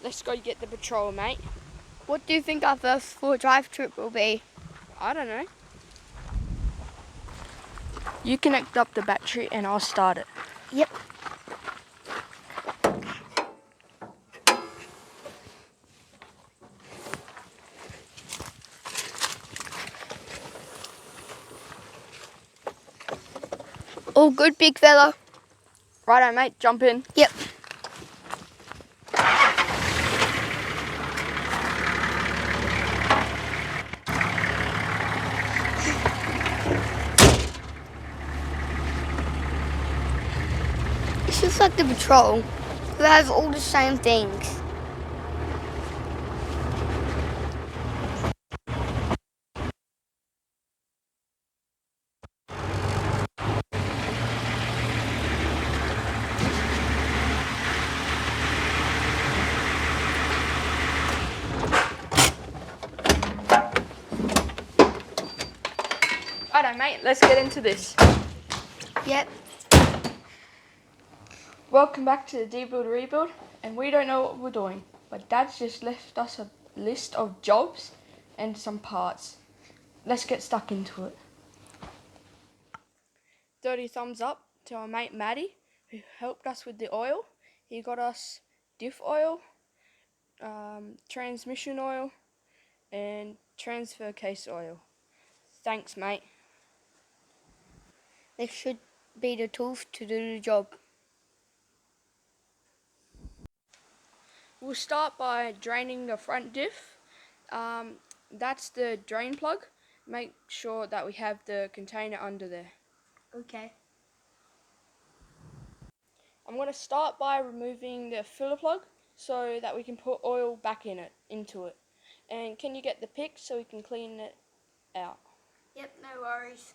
let's go get the petrol, mate. What do you think our first full drive trip will be? I don't know. You connect up the battery and I'll start it. Yep. All good, big fella? Righto, mate, jump in. Yep. It's just like the patrol. It has all the same things. Righto, mate, let's get into this. Yep. Welcome back to the Debuild Rebuild, and we don't know what we're doing, but Dad's just left us a list of jobs and some parts. Let's get stuck into it. 30 thumbs up to our mate Maddie, who helped us with the oil. He got us diff oil, transmission oil, and transfer case oil. Thanks, mate. This should be the tools to do the job. We'll start by draining the front diff. That's the drain plug. Make sure that we have the container under there. Okay. I'm going to start by removing the filler plug so that we can put oil back into it. And can you get the pick so we can clean it out? Yep, no worries.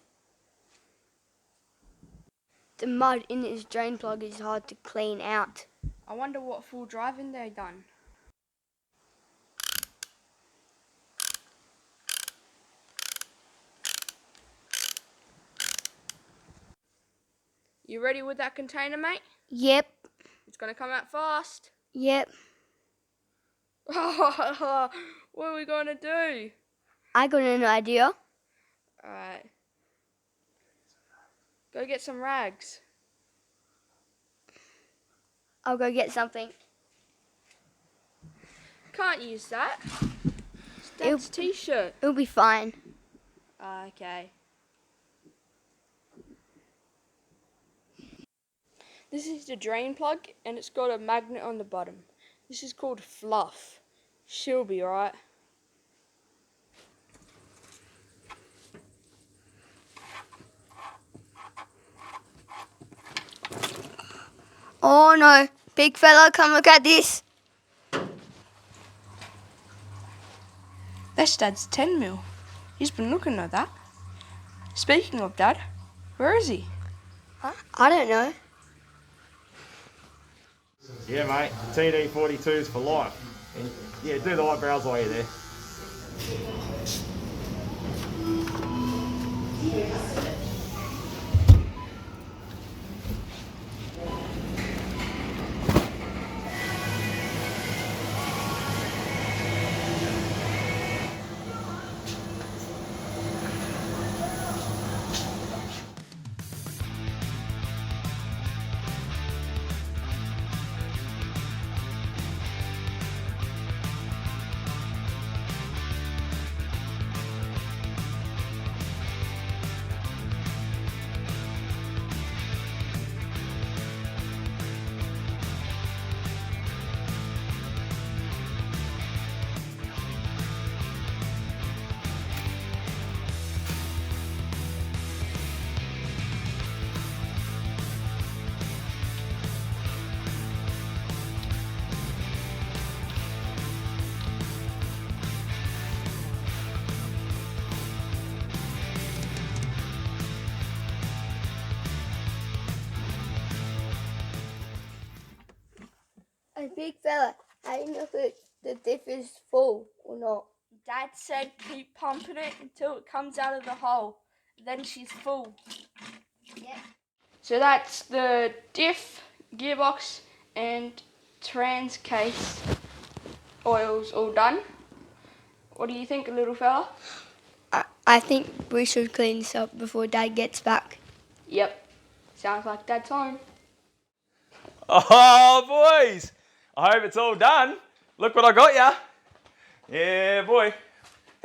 The mud in this drain plug is hard to clean out. I wonder what full driving they've done. You ready with that container, mate? Yep. It's going to come out fast. Yep. What are we going to do? I got an idea. Alright. Go get some rags. I'll go get something. Can't use that. It's Dad's t-shirt. It'll be fine. Okay. This is the drain plug and it's got a magnet on the bottom. This is called Fluff. She'll be alright. Oh no, big fella, come look at this. That's Dad's 10mm. He's been looking at that. Speaking of Dad, where is he? Huh? I don't know. Yeah, mate. TD42s for life. And yeah, do the light barrels while you're there. Hey, big fella, how do you know if the diff is full or not? Dad said keep pumping it until it comes out of the hole. Then she's full. Yep. So that's the diff, gearbox and trans case Oil's all done. What do you think, little fella? I think we should clean this up before Dad gets back. Yep. Sounds like Dad's home. Oh, boys. I hope it's all done. Look what I got ya. Yeah, boy.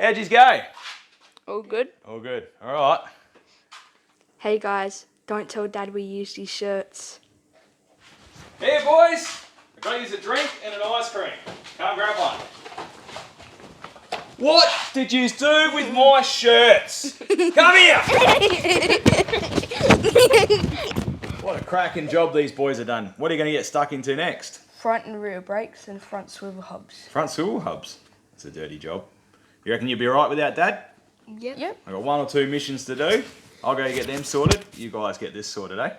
How'd yous go? All good. All good. All right. Hey guys, don't tell Dad we used these shirts. Here, boys. I got yous a drink and an ice cream. Come grab one. What did yous do with my shirts? Come here. What a cracking job these boys have done. What are you going to get stuck into next? Front and rear brakes and front swivel hubs. Front swivel hubs. It's a dirty job. You reckon you'll be alright without Dad? Yep. I've got 1 or 2 missions to do. I'll go get them sorted. You guys get this sorted, eh?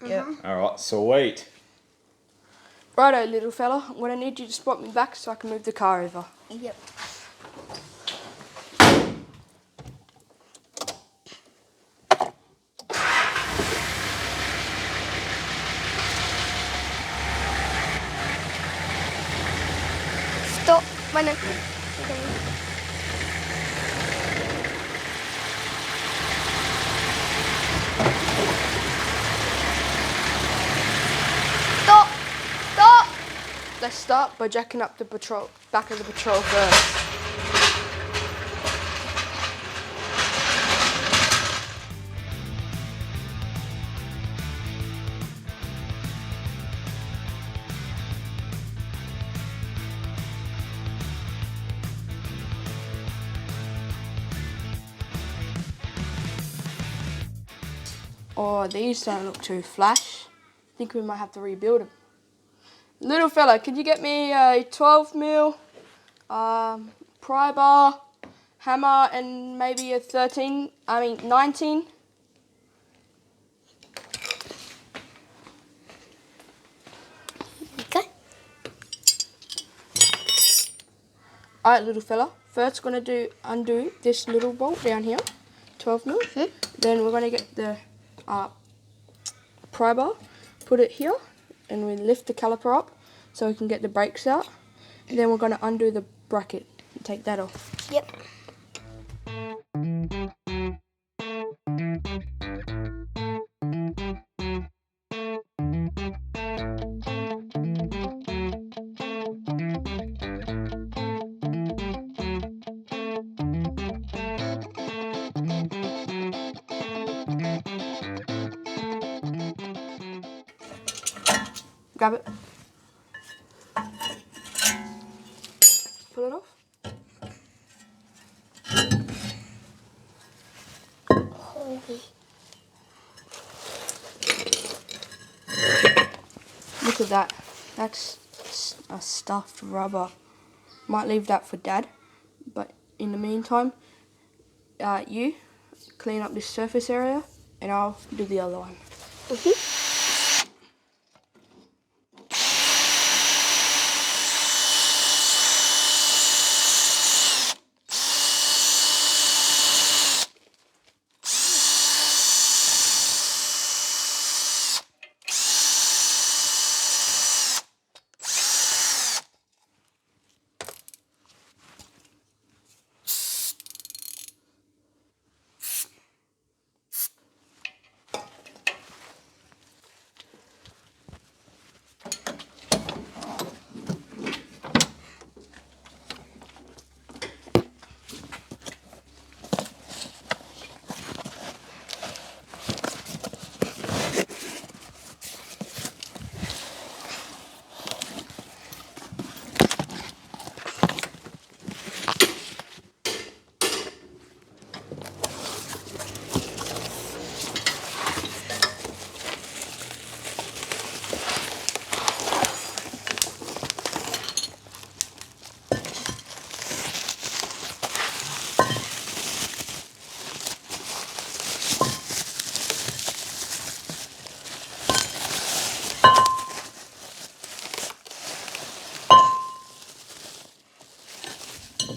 Yep. Alright, sweet. Righto, little fella. I'm gonna need you to spot me back so I can move the car over. Yep. Stop. Mana? Stop. Stop. Let's start by jacking up the back of the patrol first. Oh, these don't look too flash. I think we might have to rebuild them. Little fella, could you get me a 12mm pry bar, hammer, and maybe a 19? Okay. Alright, little fella. First, we're gonna undo this little bolt down here, 12mm. Then we're gonna get the pry bar, put it here, and we lift the caliper up so we can get the brakes out. And then we're gonna undo the bracket and take that off. Yep. Grab it. Pull it off. Look at that. That's a stuffed rubber. Might leave that for Dad, but in the meantime, you clean up this surface area and I'll do the other one.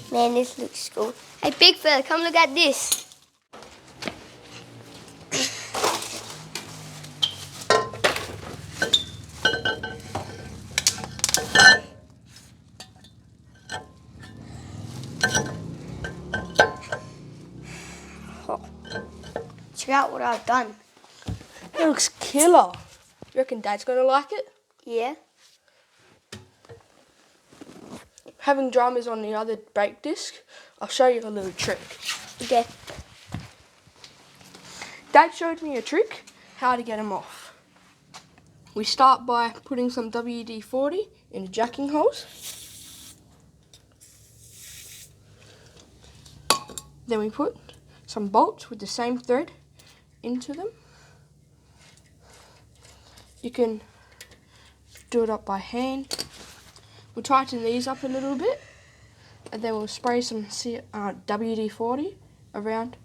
Man, this looks cool. Hey, big fella, come look at this. check out what I've done. It looks killer. You reckon Dad's gonna like it? Yeah. Having drummers on the other brake disc, I'll show you a little trick. Okay. Dad showed me a trick how to get them off. We start by putting some WD-40 in the jacking holes. Then we put some bolts with the same thread into them. You can do it up by hand. We'll tighten these up a little bit, and then we'll spray some WD-40 around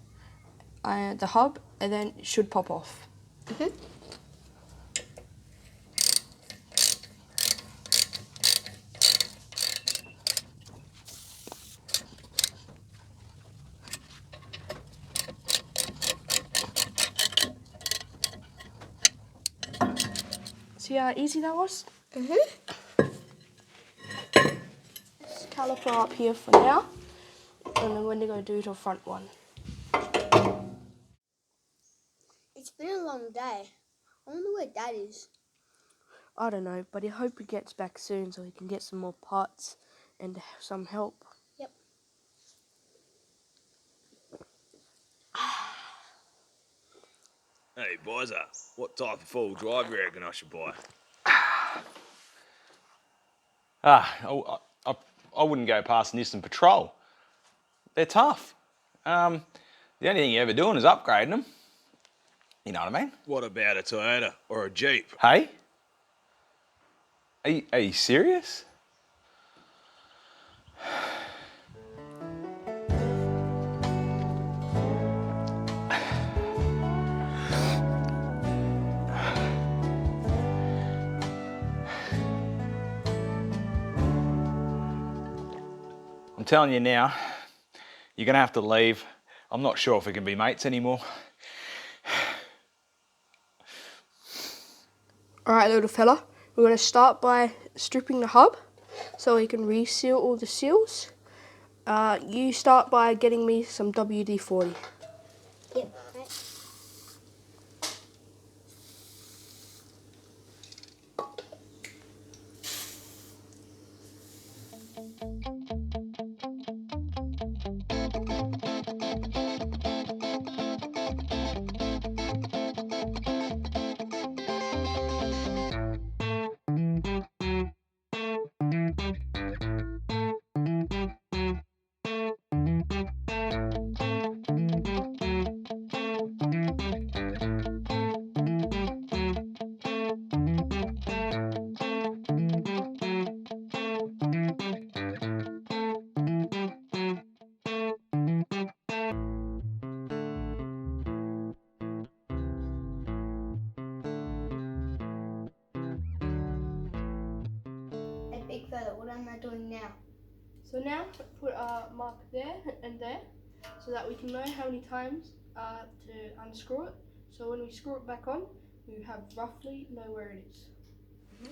the hub, and then it should pop off. Mm-hmm. See how easy that was? Mm-hmm. This caliper up here for now, and then we're going to do the front one. It's been a long day. I wonder where Dad is. I don't know, but I hope he gets back soon so he can get some more parts and some help. Yep. Hey, Bizer, what type of four-wheel drive you reckon I should buy? I wouldn't go past Nissan Patrol. They're tough. The only thing you're ever doing is upgrading them. You know what I mean? What about a Toyota or a Jeep? Hey? Are you serious? I'm telling you now, you're gonna have to leave. I'm not sure if we can be mates anymore. Alright, little fella, we're going to start by stripping the hub so we can reseal all the seals. You start by getting me some WD-40. Yep. Right. Hey, big fella, what am I doing now? So now put a mark there and there so that we can know how many times to unscrew it. So when we screw it back on, we have roughly know where it is.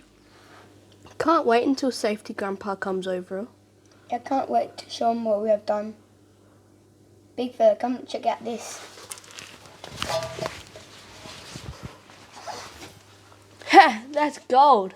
Can't wait until Safety Grandpa comes over. I can't wait to show him what we have done. Big fella, come and check out this. Ha! That's gold!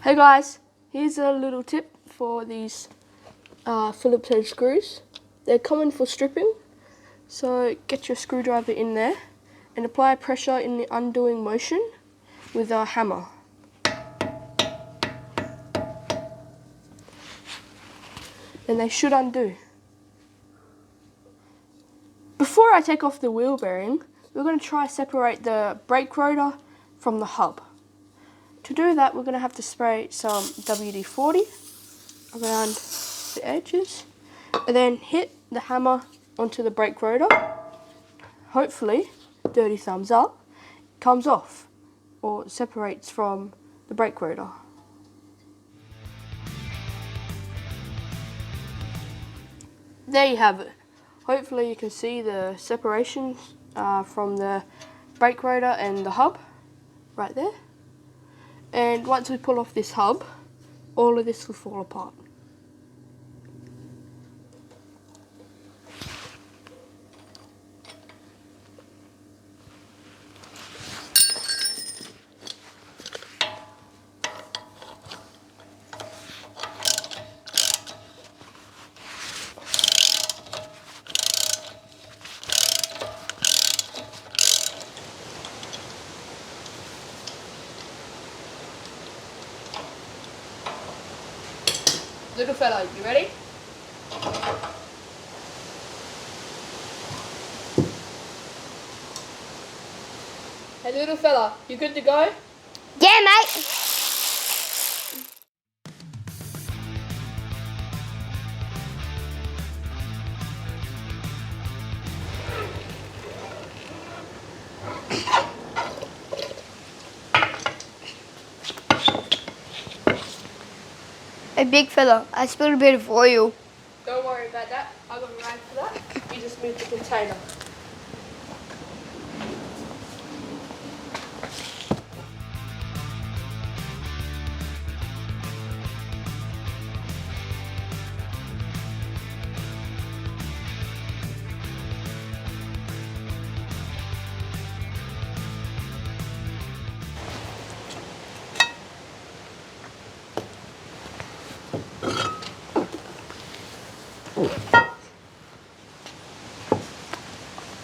Hey guys, here's a little tip for these Phillips head screws. They're common for stripping, so get your screwdriver in there and apply pressure in the undoing motion with a hammer. And they should undo. Before I take off the wheel bearing, we're going to try separate the brake rotor from the hub. To do that, we're going to have to spray some WD-40 around the edges and then hit the hammer onto the brake rotor. Hopefully, dirty thumbs up, comes off. or separates from the brake rotor. There you have it. Hopefully you can see the separations from the brake rotor and the hub right there. And once we pull off this hub, all of this will fall apart. Little fella, you ready? Hey little fella, you good to go? Yeah, mate. Hey, big fella, I spilled a bit of oil. Don't worry about that. I got a rag for that. You just move the container.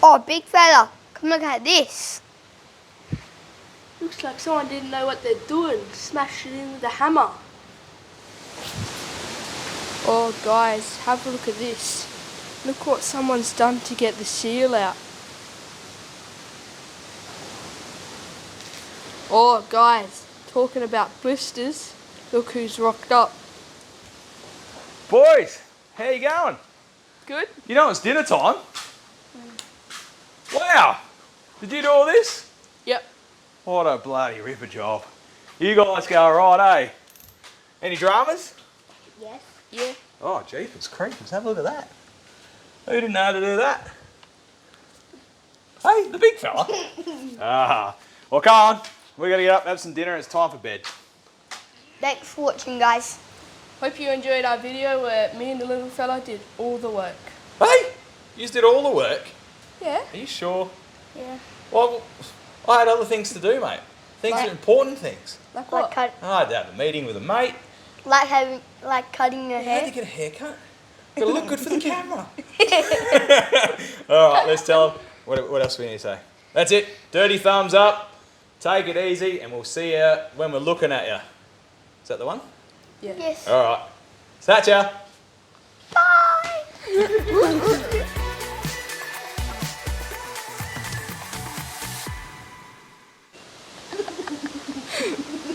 Oh, big fella, come look at this. Looks like someone didn't know what they're doing. Smashed it in with a hammer. Oh guys, have a look at this. Look what someone's done to get the seal out. Oh guys, talking about blisters, look who's rocked up. Boys, how you going? Good? You know it's dinner time. Wow! Did you do all this? Yep. What a bloody ripper job. You guys go alright, eh? Any dramas? Yes. Yeah. Oh, jeepers creepers, have a look at that. Who didn't know how to do that? Hey, the big fella. Well, come on. We gotta get up, have some dinner, it's time for bed. Thanks for watching, guys. Hope you enjoyed our video where me and the little fella did all the work. Hey, you did all the work. Yeah. Are you sure? Yeah. Well, I had other things to do, mate. Things Like- are important things. Like Like, what? I had to have a meeting with a mate. cutting your I had to hair. get a haircut. Gotta look good for the camera. All right, let's tell them. What else do we need to say? That's it. Dirty thumbs up. Take it easy, and we'll see you when we're looking at you. Is that the one? Yeah. Yes. All right. Satcha. Bye.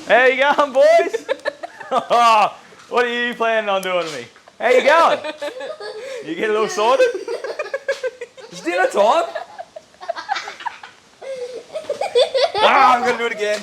How you going, boys? What are you planning on doing to me? How you going? You get a little sorted? It's dinner time. I'm going to do it again.